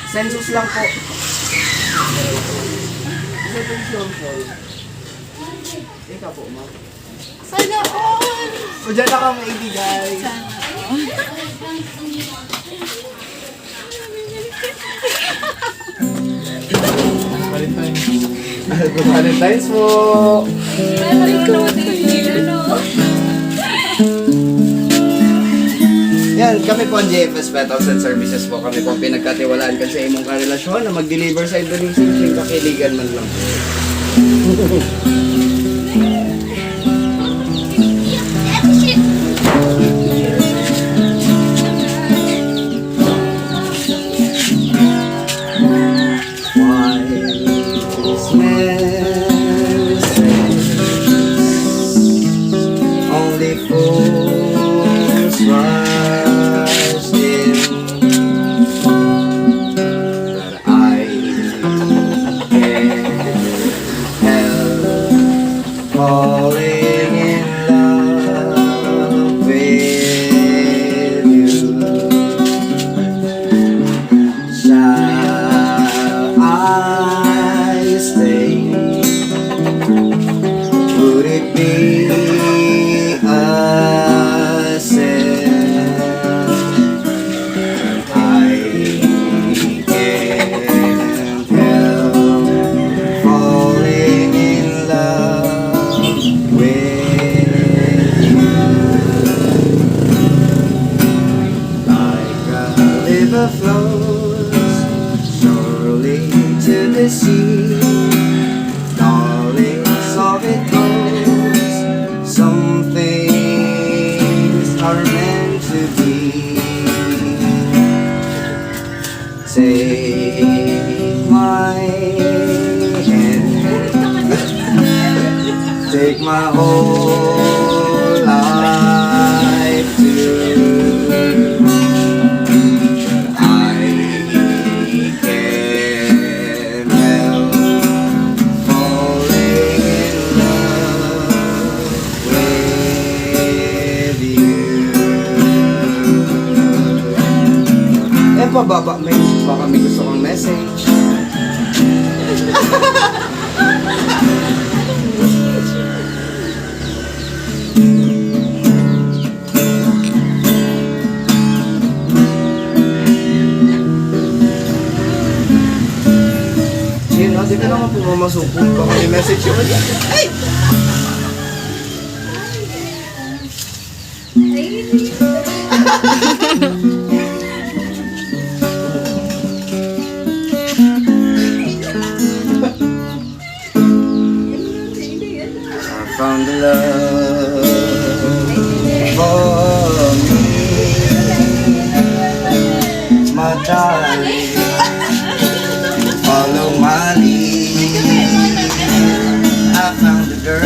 Census lang po. Ikaw po, ma'am. Sana all! O dyan na ka maibigay. Valentine's. Good Valentine's po. Yan, kami po ang JFS Petals and Services po. Kami po ang pinagkatiwalaan kasi imong karelasyon na mag-deliver sa Indonesia yung kakiligan man lang. Only fools rush in, but I can't help falling in love with you. Shall I stay? Would it be a sin? I can't help falling in love with you. Like a river flows surely to the sea, darling, so it goes. Some things are meant to be. Take my hand, take my whole life too. I can't help falling in love with you. Eh, pababa, baka may gusto kong message. Sino? Di ka naman po mamasupong. Baka may message yun. Ay! I found the love for me, my darling. Follow my lead. I found a girl,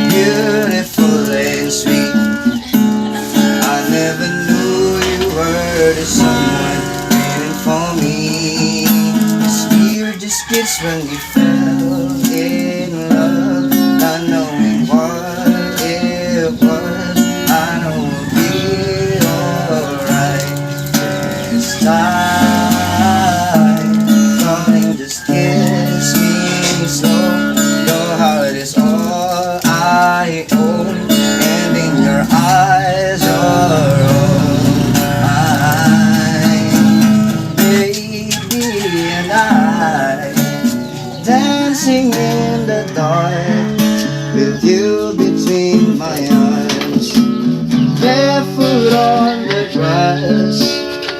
beautiful and sweet. I never knew you were the someone waiting for me. The spirit just gets when we fell in love, not knowing what it was. I know we'll be alright this time. Darling, just kiss me slow. Your heart is all I own, and in your eyes are all mine. Baby and I, dancing in the dark, with you between my arms, barefoot on the grass,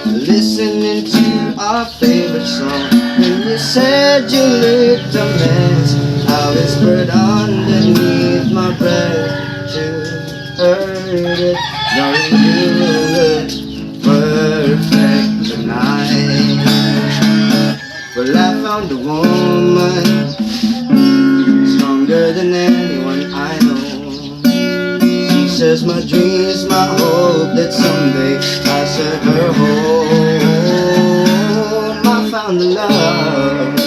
listening to our favorite song. When you said you looked a mess, I whispered underneath my breath to heard it. Darling, you look perfect tonight. Well, I found a woman stronger than anyone I know. She shares my dreams, my hope that someday I set her home. I found the love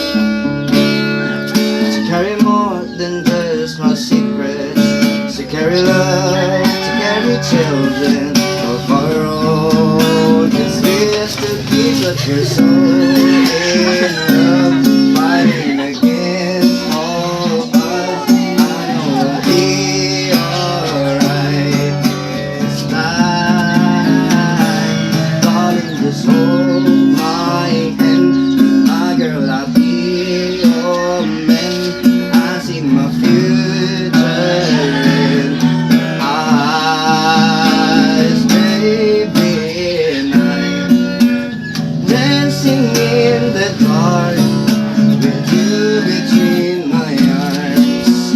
to carry more than just my secrets, to carry love, to carry children of our own. 'Cause here's to You're so in love, fighting against all odds. I know we'll be alright this time. Darling, just hold my hand. My girl, I'll be your man. I see my future in eyes, baby, and I'm dancing in the dark with you between my arms,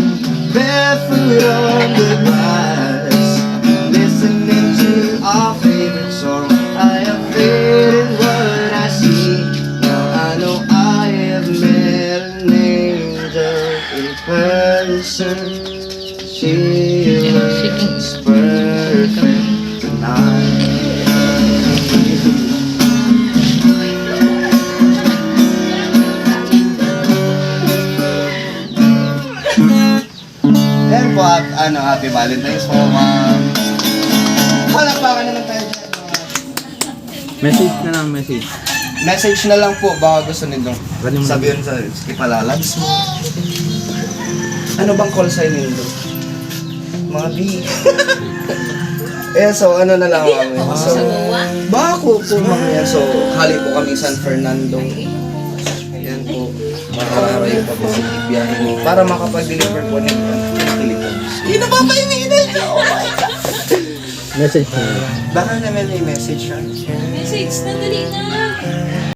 barefoot on the grass, listening to our favorite song. I have faith in what I see. Now I know I have met an angel in person. She looks perfect tonight. Ayan po, happy Valentine's po, ma'am. Palakpakan naman tayo dyan. Message na lang, message. Message na lang po, baka gusto nito. Ganun lang. Sabihin sa ipalalags mo. Ano bang call sign nito? Mga B. Eh, so ano na lang kami. So, bako po mga yan. So, hali po kami San Fernando. Yan po. Makararay pa po sa biyahe niyo. Para makapag-deliver po ng Philippines. Hindi na ba ba iniinay na? Oh my God! Message na lang. Baka naman may message siya. Message na dali na.